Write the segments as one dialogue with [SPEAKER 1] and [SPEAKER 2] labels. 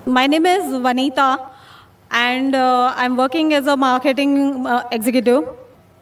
[SPEAKER 1] My name is Vanita and I'm working as a marketing executive.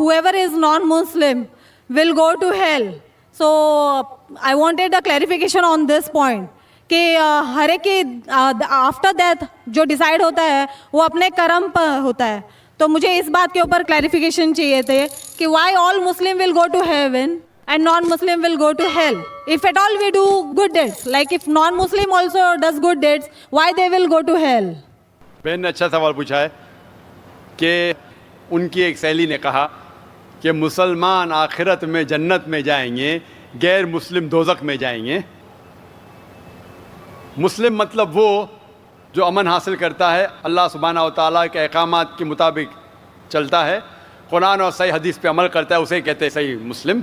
[SPEAKER 1] whoever is non-Muslim will go to hell. So I wanted a clarification on this point. کہ ہر ایک کی after death جو decide ہوتا ہے وہ اپنے کرم پر ہوتا ہے. تو مجھے اس بات کے اوپر کلیریفیکیشن چاہیے تھے کہ why all Muslim will go to heaven and non Muslim will go to hell. If at all we do good deeds, like if non Muslim also does good deeds, why they will go to hell.
[SPEAKER 2] بہن نے اچھا سوال پوچھا ہے کہ ان کی ایک سہیلی نے کہا کہ مسلمان آخرت میں جنت میں جائیں گے, غیر مسلم دوزخ میں جائیں گے. مسلم مطلب وہ جو امن حاصل کرتا ہے, اللہ سبحانہ و تعالیٰ کے احکامات کے مطابق چلتا ہے, قرآن اور صحیح حدیث پہ عمل کرتا ہے, اسے کہتے ہیں صحیح مسلم.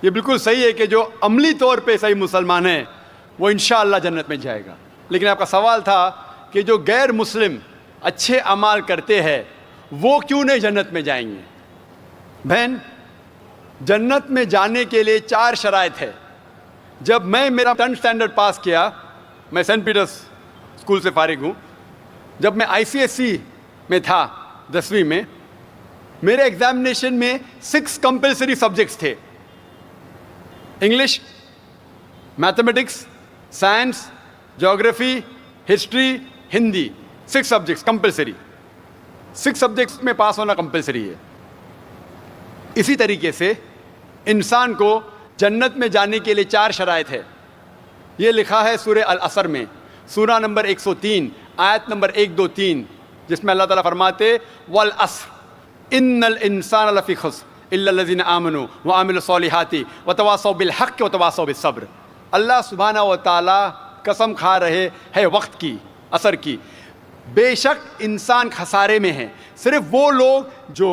[SPEAKER 2] یہ بالکل صحیح ہے کہ جو عملی طور پہ صحیح مسلمان ہے وہ انشاءاللہ جنت میں جائے گا. لیکن آپ کا سوال تھا کہ جو غیر مسلم اچھے اعمال کرتے ہیں وہ کیوں نہیں جنت میں جائیں گے. بہن, جنت میں جانے کے لیے 4 شرائط ہے. جب میں میرا 10th اسٹینڈرڈ پاس کیا, میں سینٹ پیٹرس اسکول سے فارغ ہوں, جب میں ICSE میں تھا 10ویں میں, میرے ایگزامینیشن میں 6 کمپلسری سبجیکٹس تھے. انگلش, میتھمیٹکس, سائنس, جغرافی, history, Hindi, 6 subjects compulsory. 6 subjects میں پاس ہونا کمپلسری ہے. اسی طریقے سے انسان کو جنت میں جانے کے لیے 4 شرائط ہے. یہ لکھا ہے سورہ العصر میں, سورہ نمبر 103 آیت نمبر 1 2 3, جس میں اللہ تعالیٰ فرماتے والعصر ان الانسان لفی خسر الا الذین آمنوا وعملوا الصالحات وتواصوا بالحق وتواصوا بالصبر. اللہ سبحانہ و تعالیٰ قسم کھا رہے ہے وقت کی, عصر کی, بے شک انسان خسارے میں ہے. صرف وہ لوگ جو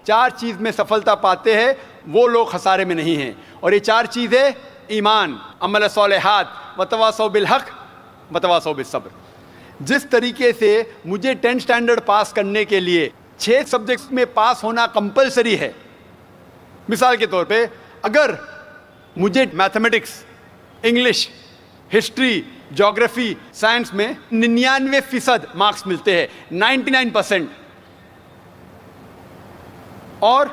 [SPEAKER 2] 4 چیز میں سفلتا پاتے ہیں وہ لوگ خسارے میں نہیں ہیں. اور یہ 4 چیزیں ایمان, عمل صالحات, وتواصوا بالحق, وتواصوا بالصبر. جس طریقے سے مجھے 10th اسٹینڈرڈ پاس کرنے کے لیے 6 سبجیکٹس میں پاس ہونا کمپلسری ہے. مثال کے طور پہ اگر مجھے میتھمیٹکس, انگلش, ہسٹری, جغرافی, سائنس میں 99% مارکس ملتے ہیں, 99%, اور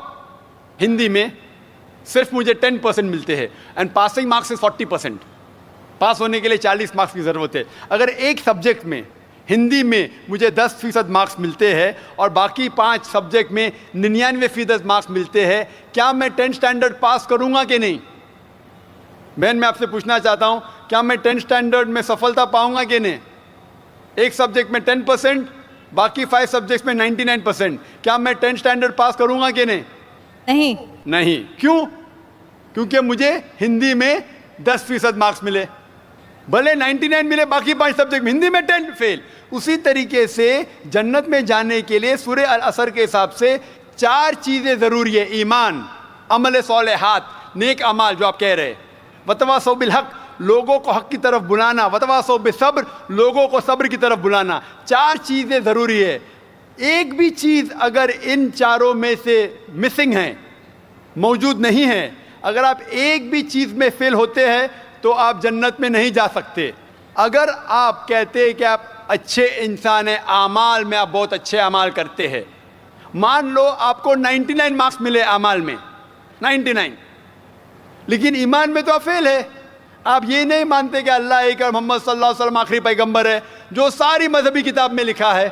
[SPEAKER 2] ہندی میں صرف مجھے 10% ملتے ہیں, اینڈ پاسنگ مارکس از 40%. پاس ہونے کے لیے 40 مارکس کی ضرورت ہے. اگر ایک سبجیکٹ میں, ہندی میں مجھے 10% مارکس ملتے ہیں اور باقی 5 سبجیکٹ میں 99% مارکس ملتے ہیں, کیا میں 10th اسٹینڈرڈ پاس کروں گا کہ نہیں؟ بہن, میں آپ سے پوچھنا چاہتا ہوں, کیا میں 10th اسٹینڈرڈ میں سفلتا پاؤں گا کہ نہیں؟ ایک سبجیکٹ میں 10%, باقی 5 سبجیکٹس میں 99%, کیا میں 10th اسٹینڈرڈ پاس کروں گا کہ نہیں؟ نہیں. کیوں؟ کیونکہ مجھے ہندی میں 10% مارکس ملے, بھلے 99 ملے, باقی 5 سبجیکٹ میں ہندی میں 10 فیل. اسی طریقے سے جنت میں جانے کے لیے سورہ العصر کے حساب سے 4 چیزیں ضروری ہے. ایمان, عمل صالحات, نیک اعمال جو آپ کہہ رہے, وتواصوا بالحق, لوگوں کو حق کی طرف بلانا, وتواصوا بالصبر, لوگوں کو صبر کی طرف بلانا. 4 چیزیں ضروری ہے. ایک بھی چیز اگر ان 4 میں سے مسنگ ہے, موجود نہیں ہے, اگر آپ ایک بھی چیز میں فیل ہوتے ہیں تو آپ جنت میں نہیں جا سکتے. اگر آپ کہتے ہیں کہ آپ اچھے انسان ہیں, اعمال میں آپ بہت اچھے اعمال کرتے ہیں, مان لو آپ کو 99 مارکس ملے اعمال میں, 99, لیکن ایمان میں تو آپ فیل ہے. آپ یہ نہیں مانتے کہ اللہ ایک اور محمد صلی اللہ علیہ وسلم آخری پیغمبر ہے, جو ساری مذہبی کتاب میں لکھا ہے,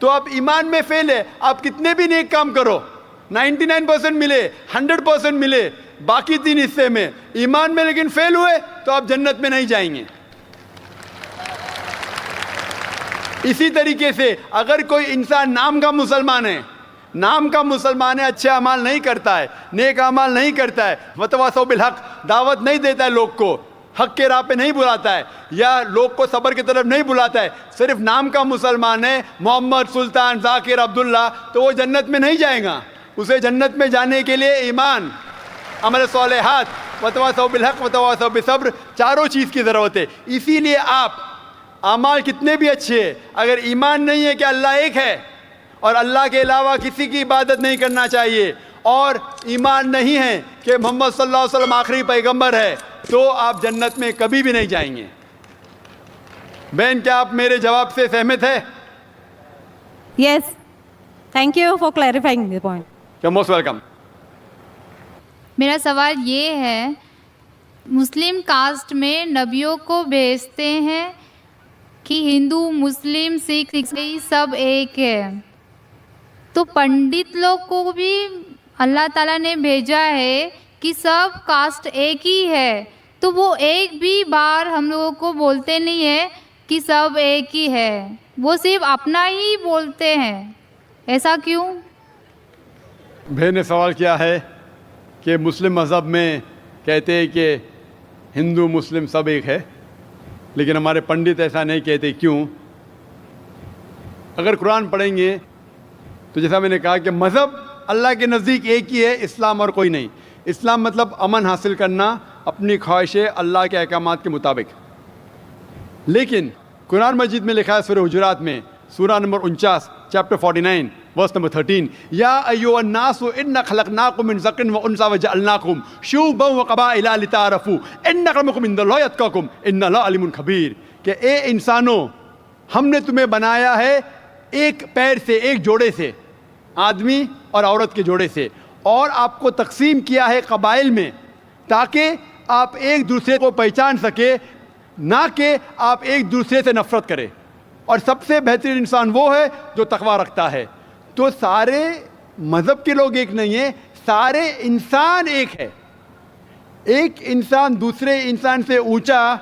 [SPEAKER 2] تو آپ ایمان میں فیل ہے. آپ کتنے بھی نیک کام کرو, 99% ملے, 100% ملے, باقی 3 حصے میں ایمان میں لیکن فیل ہوئے, تو آپ جنت میں نہیں جائیں گے. اسی طریقے سے اگر کوئی انسان نام کا مسلمان ہے, اچھے اعمال نہیں کرتا ہے, نیک اعمال نہیں کرتا ہے, وتواصوا بالحق, دعوت نہیں دیتا ہے لوگ کو, حق کے راہ پہ نہیں بلاتا ہے, یا لوگ کو صبر کی طرف نہیں بلاتا ہے, صرف نام کا مسلمان ہے, محمد, سلطان, ذاکر, عبداللہ, تو وہ جنت میں نہیں جائے گا. اسے جنت میں جانے کے لیے ایمان, عمل صالحات, وتواصوا بالحق, وتواصوا بالصبر, 4 چیز کی ضرورت ہے. اسی لیے آپ اعمال کتنے بھی اچھے ہیں, اگر ایمان نہیں ہے کہ اللہ ایک ہے اور اللہ کے علاوہ کسی کی عبادت نہیں کرنا چاہیے، اور ایمان نہیں ہے کہ محمد صلی اللہ علیہ وسلم آخری پیغمبر ہے، تو آپ جنت میں کبھی بھی نہیں جائیں گے۔ بہن، کیا آپ میرے جواب سے سہمت ہے؟
[SPEAKER 1] Yes. Thank you for clarifying the point.
[SPEAKER 2] You're most welcome.
[SPEAKER 3] میرا سوال یہ ہے، مسلم کاسٹ میں نبیوں کو بھیجتے ہیں کہ ہندو، مسلم، سکھ، عیسائی سب ایک ہے، تو پنڈت لوگ کو بھی اللہ تعالیٰ نے بھیجا ہے کہ سب کاسٹ ایک ہی ہے، تو وہ ایک بھی بار ہم لوگوں کو بولتے نہیں ہے کہ سب ایک ہی ہے، وہ صرف اپنا ہی بولتے ہیں، ایسا کیوں؟
[SPEAKER 2] بہن نے سوال کیا ہے کہ مسلم مذہب میں کہتے ہیں کہ ہندو مسلم سب ایک ہے، لیکن ہمارے پنڈت ایسا نہیں کہتے، کیوں؟ اگر قرآن پڑھیں گے تو جیسا میں نے کہا کہ مذہب اللہ کے نزدیک ایک ہی ہے، اسلام اور کوئی نہیں۔ اسلام مطلب امن حاصل کرنا اپنی خواہشیں اللہ کے احکامات کے مطابق، لیکن قرآن مجید میں لکھا ہے سورہ حجرات میں، سورہ نمبر 49 چیپٹر 49 ورس نمبر 13، یا ایھا الناس انا خلقناکم من ذکر و انثی وجعلناکم شعوبا وقبائل لتعارفوا ان اکرمکم عند اللہ اتقاکم ان اللہ علیم خبیر، کہ اے انسانوں، ہم نے تمہیں بنایا ہے ایک پیر سے، ایک جوڑے سے، آدمی اور عورت کے جوڑے سے، اور آپ کو تقسیم کیا ہے قبائل میں تاکہ آپ ایک دوسرے کو پہچان سکے، نہ کہ آپ ایک دوسرے سے نفرت کریں، اور سب سے بہترین انسان وہ ہے جو تقویٰ رکھتا ہے۔ تو سارے مذہب کے لوگ ایک نہیں ہیں، سارے انسان ایک ہے۔ ایک انسان دوسرے انسان سے اونچا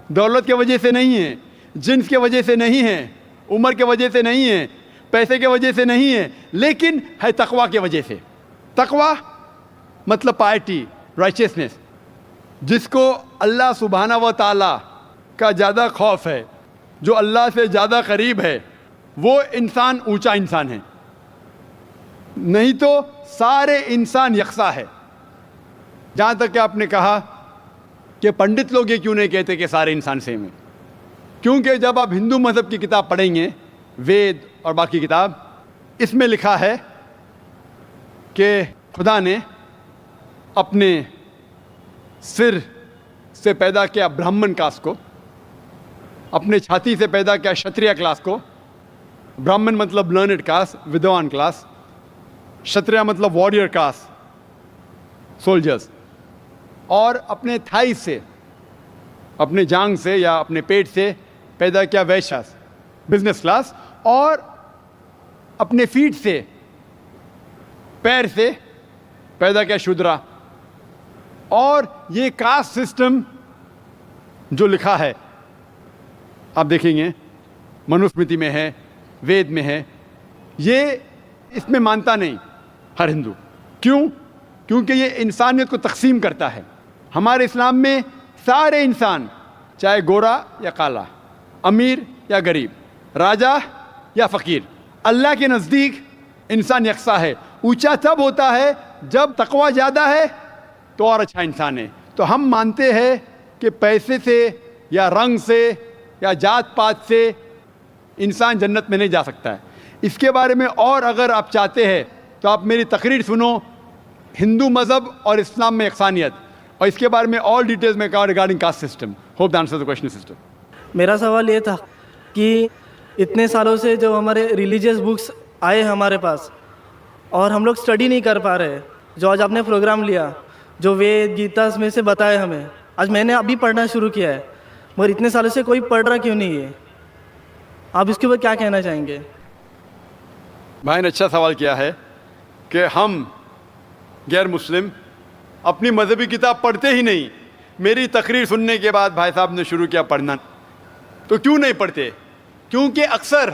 [SPEAKER 2] دولت کی وجہ سے نہیں ہے، جنس کی وجہ سے نہیں ہے، عمر کی وجہ سے نہیں ہے، پیسے کی وجہ سے نہیں ہے، لیکن ہے تقویٰ کی وجہ سے۔ تقویٰ مطلب پائٹی، رائچیسنس، جس کو اللہ سبحانہ و تعالیٰ کا زیادہ خوف ہے، جو اللہ سے زیادہ قریب ہے، وہ انسان اونچا انسان ہے، نہیں تو سارے انسان یکساں ہے۔ جہاں تک کہ آپ نے کہا کہ پنڈت لوگ یہ کیوں نہیں کہتے کہ سارے انسان سیم ہیں، کیونکہ جب آپ ہندو مذہب کی کتاب پڑھیں گے، وید اور باقی کتاب، اس میں لکھا ہے کہ خدا نے اپنے سر سے پیدا کیا برہمن کاسٹ کو، اپنے چھاتی سے پیدا کیا شتریہ کلاس کو۔ برہمن مطلب لرنڈ کاسٹ، ودوان کلاس، شتریہ مطلب وارڈیئر کاسٹ، سولجرز، اور اپنے تھائی سے، اپنے جانگ سے یا اپنے پیٹ سے پیدا کیا ویشیاس، بزنس کلاس، اور اپنے فیٹ سے، پیر سے پیدا کیا شودرا۔ اور یہ کاسٹ سسٹم جو لکھا ہے آپ دیکھیں گے منوسمرتی میں ہے، وید میں ہے، یہ اس میں مانتا نہیں ہر ہندو۔ کیوں؟ کیونکہ یہ انسانیت کو تقسیم کرتا ہے۔ ہمارے اسلام میں سارے انسان، چاہے گورا یا کالا، امیر یا غریب، راجا یا فقیر، اللہ کے نزدیک انسان یکساں ہے۔ اونچا تب ہوتا ہے جب تقویٰ زیادہ ہے تو اور اچھا انسان ہے۔ تو ہم مانتے ہیں کہ پیسے سے یا رنگ سے یا جات پات سے انسان جنت میں نہیں جا سکتا ہے۔ اس کے بارے میں اور اگر آپ چاہتے ہیں تو آپ میری تقریر سنو، ہندو مذہب اور اسلام میں یکسانیت، اور اس کے بارے میں اور ڈیٹیلز میں کہا regarding caste system. Hope answer the question system.
[SPEAKER 4] میرا سوال یہ تھا کہ اتنے سالوں سے جو ہمارے ریلیجیس بکس آئے ہمارے پاس اور ہم لوگ اسٹڈی نہیں کر پا رہے، جو آج آپ نے پروگرام لیا، جو وید گیتا میں سے بتائے ہمیں، آج میں نے ابھی پڑھنا شروع کیا ہے، مگر اتنے سالوں سے کوئی پڑھ رہا کیوں نہیں ہے؟ آپ اس کے اوپر کیا کہنا چاہیں گے؟
[SPEAKER 2] بھائی نے اچھا سوال کیا ہے کہ ہم غیر مسلم اپنی مذہبی کتاب پڑھتے ہی نہیں۔ میری تقریر سننے کے بعد بھائی صاحب نے شروع کیا پڑھنا، تو کیوں نہیں پڑھتے؟ کیونکہ اکثر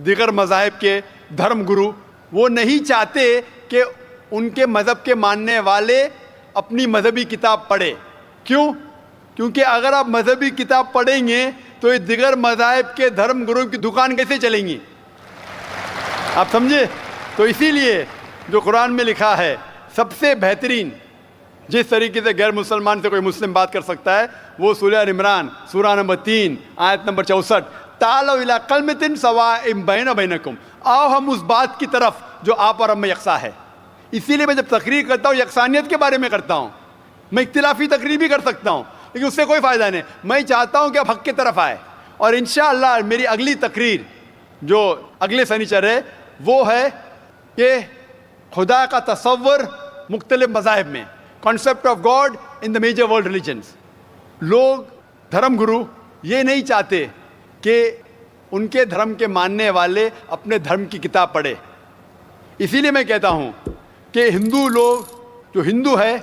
[SPEAKER 2] دیگر مذاہب کے دھرم گرو وہ نہیں چاہتے کہ ان کے مذہب کے ماننے والے اپنی مذہبی کتاب پڑھے۔ کیوں؟ کیونکہ اگر آپ مذہبی کتاب پڑھیں گے تو یہ دیگر مذاہب کے دھرم گرو کی دکان کیسے چلیں گی؟ آپ سمجھے؟ تو اسی لیے جو قرآن میں لکھا ہے سب سے بہترین جس طریقے سے غیر مسلمان سے کوئی مسلم بات کر سکتا ہے وہ سورہ عمران، سورہ نمبر 3 آیت نمبر 64، تعالوا الی کلمۃ سواء بین بینکم، آؤ ہم اس بات کی طرف جو آپ اور ہم میں یکساں ہے. اسی لیے میں جب تقریر کرتا ہوں یکسانیت کے بارے میں کرتا ہوں. میں اختلافی تقریر بھی کر سکتا ہوں لیکن اس سے کوئی فائدہ نہیں. میں چاہتا ہوں کہ اب حق کی طرف آئے. اور انشاءاللہ میری اگلی تقریر جو اگلے سنیچر ہے وہ ہے کہ خدا کا تصور مختلف مذاہب میں، concept of God in the major world religions. لوگ دھرم گرو یہ نہیں چاہتے کہ ان کے دھرم کے ماننے والے اپنے دھرم کی کتاب پڑھے. اسی لیے میں کہتا ہوں کہ ہندو لوگ جو ہندو ہے،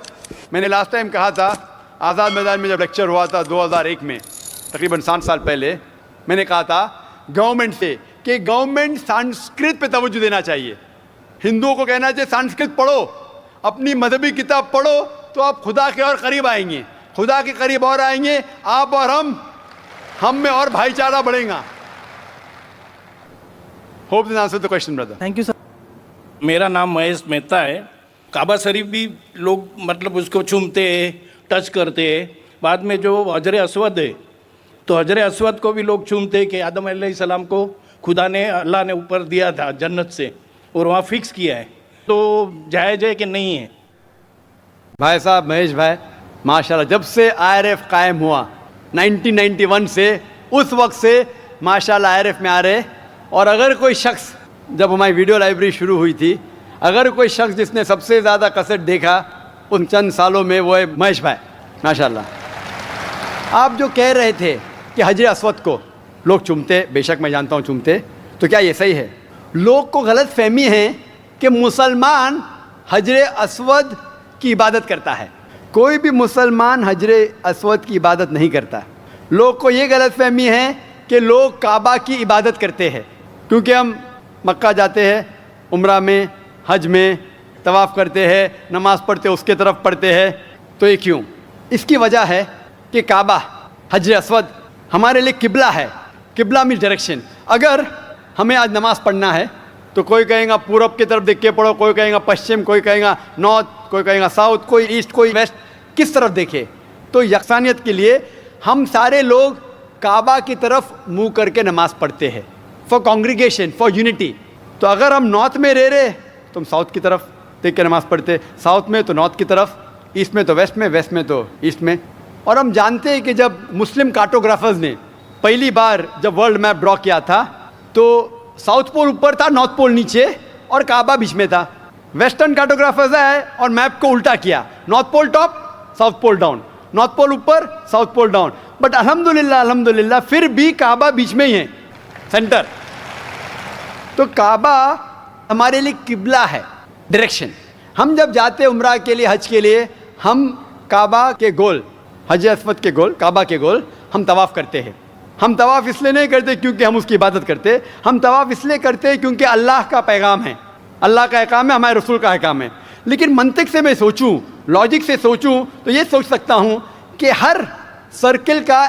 [SPEAKER 2] میں نے لاسٹ ٹائم کہا تھا آزاد میدان میں جب لیکچر ہوا تھا 2001 میں، تقریباً 7 سال پہلے، میں نے کہا تھا گورنمنٹ سے کہ گورنمنٹ سنسکرت پہ توجہ دینا چاہیے. ہندوؤں کو کہنا چاہیے سنسکرت پڑھو، اپنی مذہبی کتاب پڑھو تو آپ خدا کے اور قریب آئیں گے، خدا کے قریب اور آئیں گے، آپ اور ہم میں اور بھائی چارہ بڑھے گا. Hope this answer the question brother.
[SPEAKER 4] Thank you sir.
[SPEAKER 5] میرا نام مہیش مہتا ہے. کعبہ شریف بھی لوگ مطلب اس کو چومتے ہیں، ٹچ کرتے ہیں. بعد میں جو حجر اسود ہے تو حجر اسود کو بھی لوگ چومتے ہیں کہ آدم علیہ السلام کو خدا نے، اللہ نے اوپر دیا تھا جنت سے اور وہاں فکس کیا ہے، تو جائز ہے کہ نہیں ہے؟
[SPEAKER 2] بھائی صاحب مہیش بھائی ماشاءاللہ جب سے IRF قائم ہوا 1991 سے اس وقت سے ماشاءاللہ IRF میں آ رہے. اور اگر کوئی شخص، جب ہماری ویڈیو لائبریری شروع ہوئی تھی، اگر کوئی شخص جس نے سب سے زیادہ کیسٹ دیکھا ان چند سالوں میں وہ ہے مہیش بھائی ماشاءاللہ. آپ جو کہہ رہے تھے کہ حجر اسود کو لوگ چومتے، بے شک میں جانتا ہوں چومتے، تو کیا یہ صحیح ہے؟ لوگ کو غلط فہمی ہے کہ مسلمان حجر اسود کی عبادت کرتا ہے. کوئی بھی مسلمان حجر اسود کی عبادت نہیں کرتا. لوگ کو یہ غلط فہمی ہے کہ لوگ کعبہ کی عبادت کرتے ہیں، کیونکہ ہم مکہ جاتے ہیں، عمرہ میں، حج میں طواف کرتے ہیں، نماز پڑھتے اس کے طرف پڑھتے ہیں. تو یہ کیوں؟ اس کی وجہ ہے کہ کعبہ، حجر اسود ہمارے لیے قبلہ ہے. قبلہ میں ڈائریکشن. اگر ہمیں آج نماز پڑھنا ہے تو کوئی کہے گا پورب کی طرف دیکھ کے پڑھو، کوئی کہے گا پشچم، کوئی کہے گا نارتھ، کوئی کہے گا ساؤتھ، کوئی ایسٹ، کوئی ویسٹ، کس طرف دیکھے. تو یکسانیت کے لیے ہم سارے لوگ کعبہ کی طرف منہ کر کے نماز پڑھتے ہیں، فار کانگریگیشن، فار یونٹی. تو اگر ہم نارتھ میں رہ رہے تو ہم ساؤتھ کی طرف دیکھ کے نماز پڑھتے، ساؤتھ میں تو نارتھ کی طرف، ایسٹ میں تو ویسٹ میں، ویسٹ میں تو ایسٹ میں. اور ہم جانتے ہیں کہ جب مسلم کارٹوگرافرز نے پہلی بار جب ورلڈ میپ ڈرا کیا تھا تو ساؤتھ پول اوپر تھا، نارتھ پول نیچے اور کعبہ بیچ میں تھا. ویسٹرن کارٹوگرافرز آئے اور میپ کو الٹا کیا، north pole top, south pole down, north pole اوپر، ساؤتھ پول ڈاؤن. بٹ الحمدللہ پھر بھی کعبہ بیچ میں ہی ہے، سینٹر. تو کعبہ ہمارے لیے قبلہ ہے، ڈائریکشن. ہم جب جاتے عمرہ کے لیے، حج کے لیے، ہم کعبہ کے گول، حجر اسود کے گول، کعبہ کے گول ہم طواف کرتے ہیں. ہم طواف اس لیے نہیں کرتے کیونکہ ہم اس کی عبادت کرتے، ہم طواف اس لیے کرتے ہیں کیونکہ اللہ کا پیغام ہے، اللہ کا احکام ہے، ہمارے رسول کا احکام ہے. لیکن منطق سے میں سوچوں، لاجک سے سوچوں تو یہ سوچ سکتا ہوں کہ ہر سرکل کا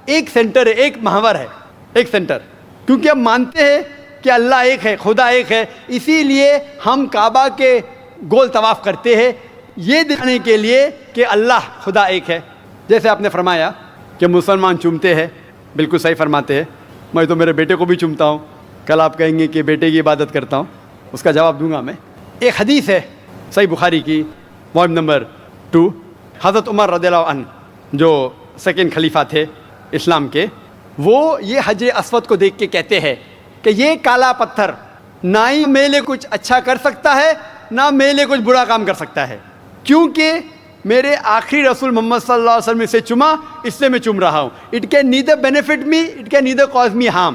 [SPEAKER 2] ایک سینٹر ہے، ایک محور ہے، ایک سینٹر. کیونکہ ہم مانتے ہیں کہ اللہ ایک ہے، خدا ایک ہے، اسی لیے ہم کعبہ کے گول طواف کرتے ہیں، یہ دکھانے کے لیے کہ اللہ خدا ایک ہے. جیسے آپ نے فرمایا کہ مسلمان چومتے ہیں، بالکل صحیح فرماتے ہیں. میں تو میرے بیٹے کو بھی چومتا ہوں. کل آپ کہیں گے کہ بیٹے کی عبادت کرتا ہوں، اس کا جواب دوں گا میں. ایک حدیث ہے صحیح بخاری کی، والیوم نمبر 2. حضرت عمر رضی اللہ عنہ جو سیکنڈ خلیفہ تھے اسلام کے، وہ یہ حجر اسود کو دیکھ کے کہتے ہیں کہ یہ کالا پتھر نہ ہی میرے لیے کچھ اچھا کر سکتا ہے، نہ میرے لیے کچھ برا کام کر سکتا ہے، کیونکہ میرے آخری رسول محمد صلی اللہ علیہ وسلم سے چوما، اس لیے میں چوم رہا ہوں. It can neither benefit me, it can neither cause me harm.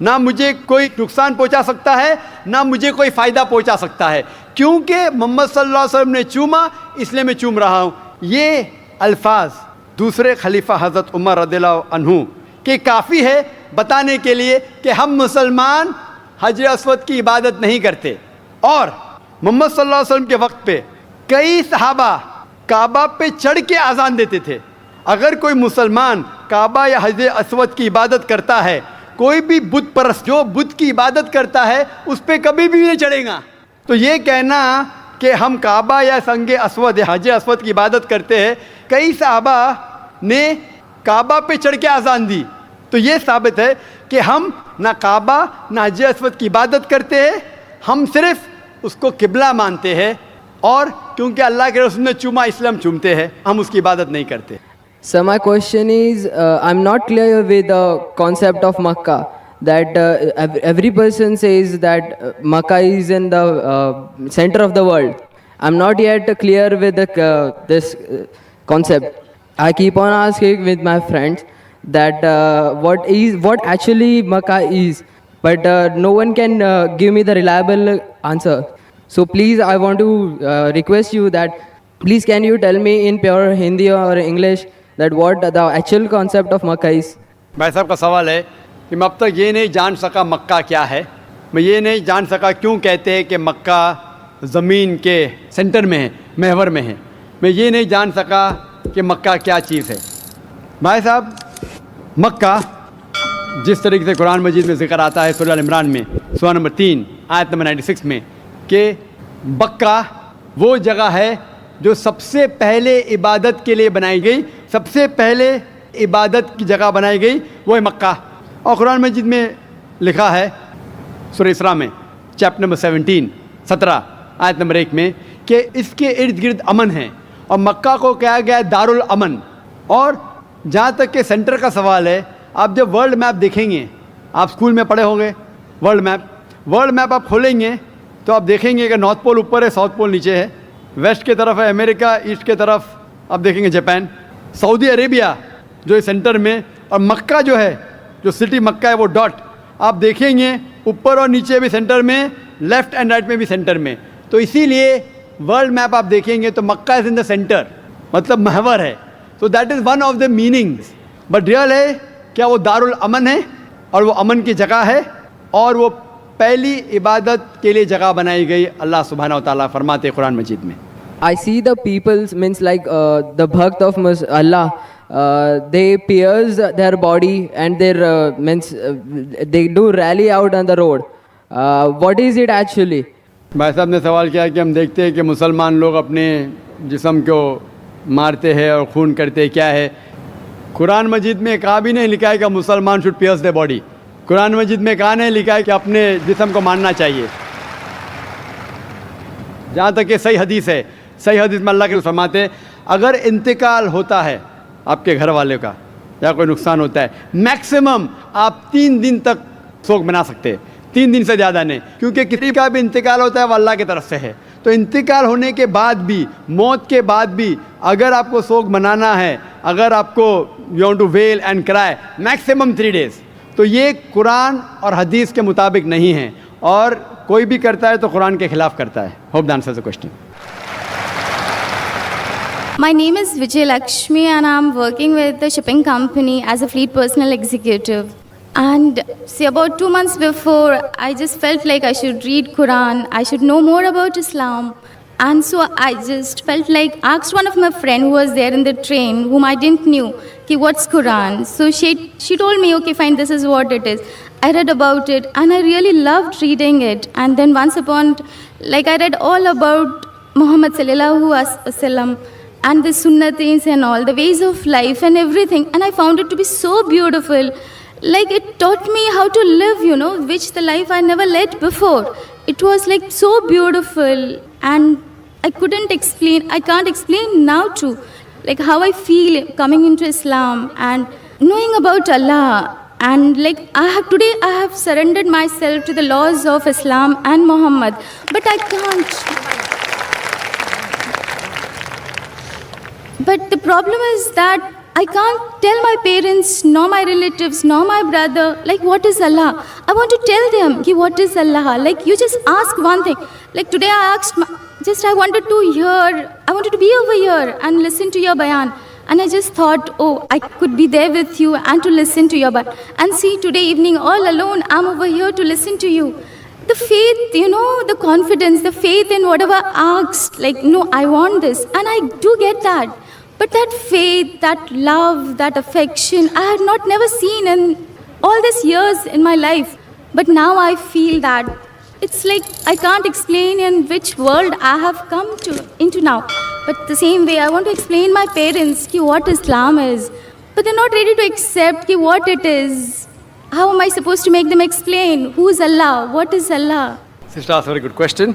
[SPEAKER 2] نہ مجھے کوئی نقصان پہنچا سکتا ہے، نہ مجھے کوئی فائدہ پہنچا سکتا ہے، کیونکہ محمد صلی اللہ علیہ وسلم نے چوما، اس لیے میں چوم رہا ہوں. یہ الفاظ دوسرے خلیفہ حضرت عمر رضی اللہ عنہ کہ کافی ہے بتانے کے لیے کہ ہم مسلمان حجر اسود کی عبادت نہیں کرتے. اور محمد صلی اللہ علیہ وسلم کے وقت پہ کئی صحابہ کعبہ پہ چڑھ کے اذان دیتے تھے. اگر کوئی مسلمان کعبہ یا حجر اسود کی عبادت کرتا ہے، کوئی بھی بت پرست جو بت کی عبادت کرتا ہے اس پہ کبھی بھی نہیں چڑھے گا. تو یہ کہنا کہ ہم کعبہ یا سنگ اسود یا حجر اسود کی عبادت کرتے ہیں، کئی صحابہ نے کعبہ پہ چڑھ کے اذان دی. تو یہ ثابت ہے کہ ہم نہ کعبہ نہ حج اسود کی عبادت کرتے ہیں, ہم صرف اس کو قبلہ مانتے ہیں, اور کیونکہ اللہ کے رسول نے چوما اس لیے ہم چومتے ہیں, ہم اس کی عبادت نہیں کرتے.
[SPEAKER 6] So my question is, I'm not clear with the concept of Makkah, that every person says that Makkah is in the center of the world. I'm not yet clear with this concept. I keep on asking with my friends that what actually Makkah is, but no one can give me the reliable answer. So please, I want to request you that please can you tell me in pure Hindi or English that what the actual concept of Makkah is.
[SPEAKER 2] بھائی صاحب کا سوال ہے کہ میں اب تک یہ نہیں جان سکا مکہ کیا ہے, میں یہ نہیں جان سکا کیوں کہتے ہیں کہ مکہ زمین کے سینٹر میں ہے, محور میں ہے, میں یہ نہیں جان سکا کہ مکہ کیا چیز ہے. بھائی صاحب, مکہ جس طریقے سے قرآن مجید میں ذکر آتا ہے سورہ ال عمران میں سورہ نمبر 3 آیت نمبر 96 میں کہ مکہ وہ جگہ ہے جو سب سے پہلے عبادت کے لیے بنائی گئی, سب سے پہلے عبادت کی جگہ بنائی گئی وہ ہے مکہ. اور قرآن مجید میں لکھا ہے سورہ اسراء میں چیپٹر نمبر 17 آیت نمبر 1 میں کہ اس کے ارد گرد امن ہے, اور مکہ کو کہا گیا ہے دارالامن. اور جہاں تک کہ سینٹر کا سوال ہے, آپ جب ورلڈ میپ دیکھیں گے, آپ اسکول میں پڑھے ہوں گے ورلڈ میپ آپ کھولیں گے تو آپ دیکھیں گے کہ نارتھ پول اوپر ہے, ساؤتھ پول نیچے ہے, ویسٹ کی طرف ہے امریکہ, ایسٹ کی طرف آپ دیکھیں گے جاپان, سعودی عربیہ جو ہے سینٹر میں, اور مکہ جو ہے, جو سٹی مکہ ہے وہ ڈاٹ آپ دیکھیں گے اوپر اور نیچے بھی سینٹر میں, لیفٹ اینڈ رائٹ میں بھی سینٹر میں. تو اسی لیے ورلڈ میپ آپ دیکھیں گے تو مکہ از ان دا سینٹر, مطلب محور ہے. تو that is one of the meanings. But real ہے کیا وہ دارالامن ہے, اور وہ امن کی جگہ ہے, اور وہ پہلی عبادت کے لیے جگہ بنائی گئی. اللہ سبحانہ و تعالیٰ فرماتے قرآن مجید میں,
[SPEAKER 6] I see the people means like the bhakt of Allah, they pierce their body and their they do rally out on the road. What is it actually?
[SPEAKER 2] بھائی صاحب نے سوال کیا کہ ہم دیکھتے ہیں کہ مسلمان لوگ اپنے جسم کو مارتے ہیں اور خون کرتے ہیں, کیا ہے؟ قرآن مجید میں کہا بھی نہیں لکھا ہے کہ مسلمان شوڈ پیئرس دے باڈی. قرآن مجید میں کہا نہیں لکھا ہے کہ اپنے جسم کو مارنا چاہیے. جہاں تک کہ صحیح حدیث ہے, صحیح حدیث میں اللہ کے فرماتے ہیں اگر انتقال ہوتا ہے آپ کے گھر والے کا یا کوئی نقصان ہوتا ہے, میکسیمم آپ 3 دن تک سوگ بنا سکتے ہیں, 3 دن سے زیادہ نہیں, کیونکہ کسی کا بھی انتقال ہوتا ہے وہ اللہ کی طرف سے ہے. تو انتقال ہونے کے بعد بھی, موت کے بعد بھی اگر آپ کو سوگ منانا ہے, اگر آپ کو you want to well and کرائے, میکسیمم 3 days. تو یہ قرآن اور حدیث کے مطابق نہیں ہے, اور کوئی بھی کرتا ہے تو قرآن کے خلاف کرتا ہے. Hope the answers the question.
[SPEAKER 7] My name is Vijay Lakshmi and I'm working with the shipping company as a fleet personal executive. And see, about 2 months before, I just felt like I should read Quran, I should know more about Islam. And so I just felt like asked one of my friend who was there in the train, whom I didn't knew, ki what's Quran? So she told me, okay, fine, this is what it is. I read about it and I really loved reading it. And then once upon, like I read all about Muhammad sallallahu alaihi wasallam and the sunnatis and all, the ways of life and everything. And I found it to be so beautiful. Like it taught me how to live, you know, which the life I never led before. It was like so beautiful and I couldn't explain, I can't explain now too, like how I feel coming into Islam and knowing about Allah. And like today I have surrendered myself to the laws of Islam and Muhammad, but I can't. But the problem is that I can't tell my parents, nor my relatives, nor my brother, like what is Allah. I want to tell them, ki what is Allah. Like you just ask one thing. Like today I asked, I wanted to be over here and listen to your bayan. And I just thought, oh, I could be there with you and to listen to your bayan. And see, today evening all alone, I'm over here to listen to you. The faith, you know, the confidence, the faith in whatever I asked, like, no, I want this. And I do get that. But that faith, that love, that affection, I had never seen in all these years in my life. But now I feel that it's like I can't explain in which world I have come into now. But the same way, I want to explain my parents what Islam is. but they're not ready to accept ki what it is. How am I supposed to make them explain who's Allah? What is Allah?
[SPEAKER 2] Sister asked a very good question.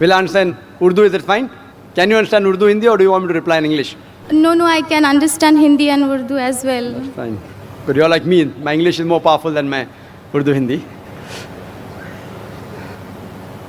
[SPEAKER 2] Will I understand Urdu? Is it fine? Can you understand Urdu, Hindi, or do you want me to reply in English?
[SPEAKER 7] No, I can understand Hindi and Urdu as well.
[SPEAKER 2] Fine. But you're like me. My English is more powerful than my Urdu, Hindi.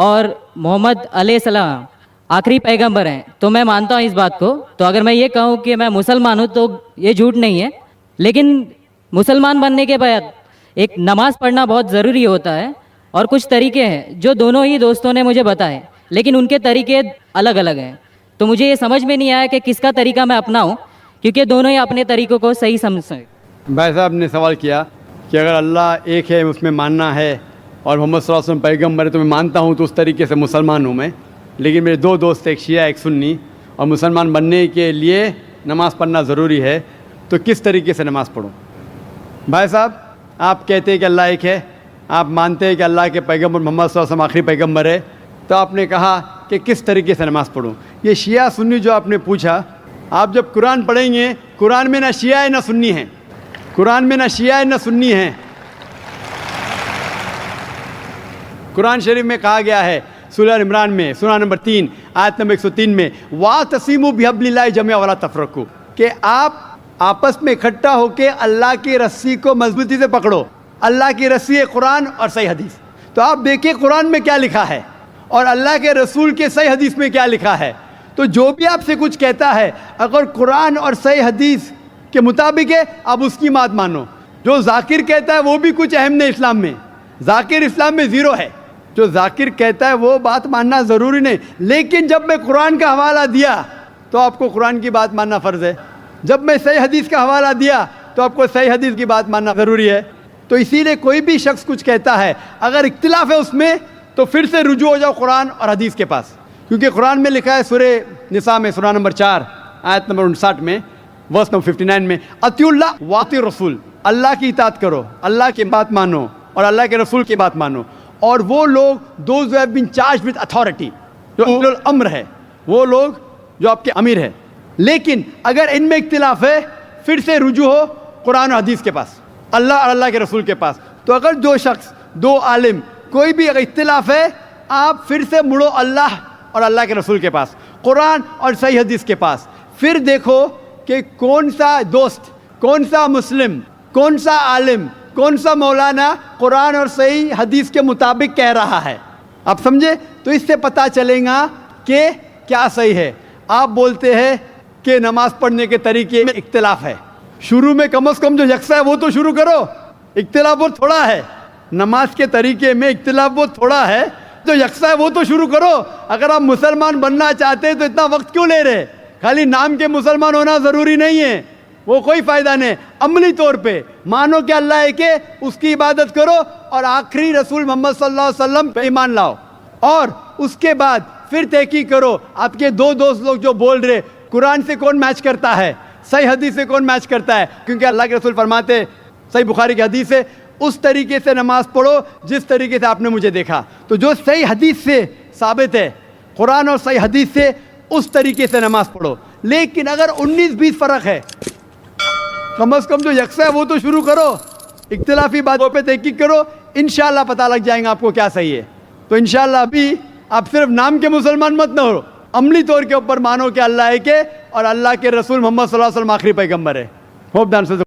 [SPEAKER 8] اور محمد علیہ السلام آخری پیغمبر ہیں تو میں مانتا ہوں اس بات کو. تو اگر میں یہ کہوں کہ میں مسلمان ہوں تو یہ جھوٹ نہیں ہے. لیکن مسلمان بننے کے بعد ایک نماز پڑھنا بہت ضروری ہوتا ہے اور کچھ طریقے ہیں جو دونوں ہی دوستوں نے مجھے بتائے, لیکن ان کے طریقے الگ الگ ہیں. تو مجھے یہ سمجھ میں نہیں آیا کہ کس کا طریقہ میں اپناؤں, کیونکہ دونوں ہی اپنے طریقوں کو صحیح سمجھیں.
[SPEAKER 2] بھائی صاحب نے سوال کیا کہ اگر اللہ ایک ہے اس میں ماننا ہے اور محمد صلی اللہ علیہ وسلم پیغمبر ہے تو میں مانتا ہوں, تو اس طریقے سے مسلمان ہوں میں. لیکن میرے دو دوست, ایک شیعہ ایک سنی, اور مسلمان بننے کے لیے نماز پڑھنا ضروری ہے, تو کس طریقے سے نماز پڑھوں؟ بھائی صاحب آپ کہتے ہیں کہ اللہ ایک ہے, آپ مانتے ہیں کہ اللہ کے پیغمبر محمد صلی اللہ علیہ وسلم آخری پیغمبر ہے, تو آپ نے کہا کہ کس طریقے سے نماز پڑھوں. یہ شیعہ سنی جو آپ نے پوچھا, آپ جب قرآن پڑھیں گے, قرآن میں نہ شیعہ ہے نہ سنی ہیں, قرآن میں نہ شیعہ ہے نہ سنی ہیں. قرآن شریف میں کہا گیا ہے سورہ عمران میں سورہ نمبر 3 آیت نمبر 103 میں وَاعْتَصِمُوا بِحَبْلِ اللَّهِ جَمِيعًا وَلَا تَفَرَّقُوا, کہ آپ آپس میں اکٹھا ہو کے اللہ کی رسی کو مضبوطی سے پکڑو. اللہ کی رسی ہے قرآن اور صحیح حدیث. تو آپ دیکھیں قرآن میں کیا لکھا ہے اور اللہ کے رسول کے صحیح حدیث میں کیا لکھا ہے. تو جو بھی آپ سے کچھ کہتا ہے اگر قرآن اور صحیح حدیث کے مطابق ہے آپ اس کی بات مانو. جو ذاکر کہتا ہے وہ بھی کچھ اہم نہیں اسلام میں, ذاکر اسلام میں زیرو ہے. جو ذاکر کہتا ہے وہ بات ماننا ضروری نہیں, لیکن جب میں قرآن کا حوالہ دیا تو آپ کو قرآن کی بات ماننا فرض ہے. جب میں صحیح حدیث کا حوالہ دیا تو آپ کو صحیح حدیث کی بات ماننا ضروری ہے. تو اسی لیے کوئی بھی شخص کچھ کہتا ہے اگر اختلاف ہے اس میں تو پھر سے رجوع ہو جاؤ قرآن اور حدیث کے پاس, کیونکہ قرآن میں لکھا ہے سورہ نساء میں سورہ نمبر 4 آیت نمبر 59 میں ورس نمبر 59 میں اطیعوا اللہ واطیعوا الرسول, اللہ کی اطاعت کرو, اللہ کی بات مانو اور اللہ کے رسول کی بات مانو. اور وہ لوگ those have been charged with authority, جو اولو الامر ہے, وہ لوگ جو آپ کے امیر ہے. لیکن اگر ان میں اختلاف ہے پھر سے رجوع ہو قرآن و حدیث کے پاس, اللہ اور اللہ کے رسول کے پاس. تو اگر دو شخص, دو عالم, کوئی بھی اگر اختلاف ہے آپ پھر سے مڑو اللہ اور اللہ کے رسول کے پاس, قرآن اور صحیح حدیث کے پاس. پھر دیکھو کہ کون سا دوست, کون سا مسلم, کون سا عالم, کون سا مولانا قرآن اور صحیح حدیث کے مطابق کہہ رہا ہے. آپ سمجھے؟ تو اس سے پتہ چلے گا کہ کیا صحیح ہے. آپ بولتے ہیں کہ نماز پڑھنے کے طریقے میں اختلاف ہے, شروع میں کم از کم جو یکساں ہے وہ تو شروع کرو. اختلاف بہت تھوڑا ہے, نماز کے طریقے میں اختلاف بہت تھوڑا ہے, جو یکساں ہے وہ تو شروع کرو. اگر آپ مسلمان بننا چاہتے ہیں تو اتنا وقت کیوں لے رہے؟ خالی نام کے مسلمان ہونا ضروری نہیں ہے, وہ کوئی فائدہ نہیں. عملی طور پہ مانو کہ اللہ ہے کہ اس کی عبادت کرو اور آخری رسول محمد صلی اللہ علیہ وسلم پہ ایمان لاؤ, اور اس کے بعد پھر تحقیق کرو آپ کے دو دوست لوگ جو بول رہے قرآن سے کون میچ کرتا ہے, صحیح حدیث سے کون میچ کرتا ہے. کیونکہ اللہ کے رسول فرماتے, صحیح بخاری کی حدیث ہے, اس طریقے سے نماز پڑھو جس طریقے سے آپ نے مجھے دیکھا. تو جو صحیح حدیث سے ثابت ہے, قرآن اور صحیح حدیث سے, اس طریقے سے نماز پڑھو. لیکن اگر 19-20 فرق ہے, کم از کم جو یکساں ہے وہ تو شروع کرو, اختلافی باتوں پہ تحقیق کرو, انشاءاللہ پتہ لگ جائیں گا آپ کو کیا صحیح ہے. تو انشاءاللہ ابھی آپ صرف نام کے مسلمان مت نہ ہو, عملی طور کے اوپر مانو کہ اللہ ہے کہ اور اللہ کے رسول محمد صلی اللہ علیہ وسلم آخری پیغمبر ہے. Hope dance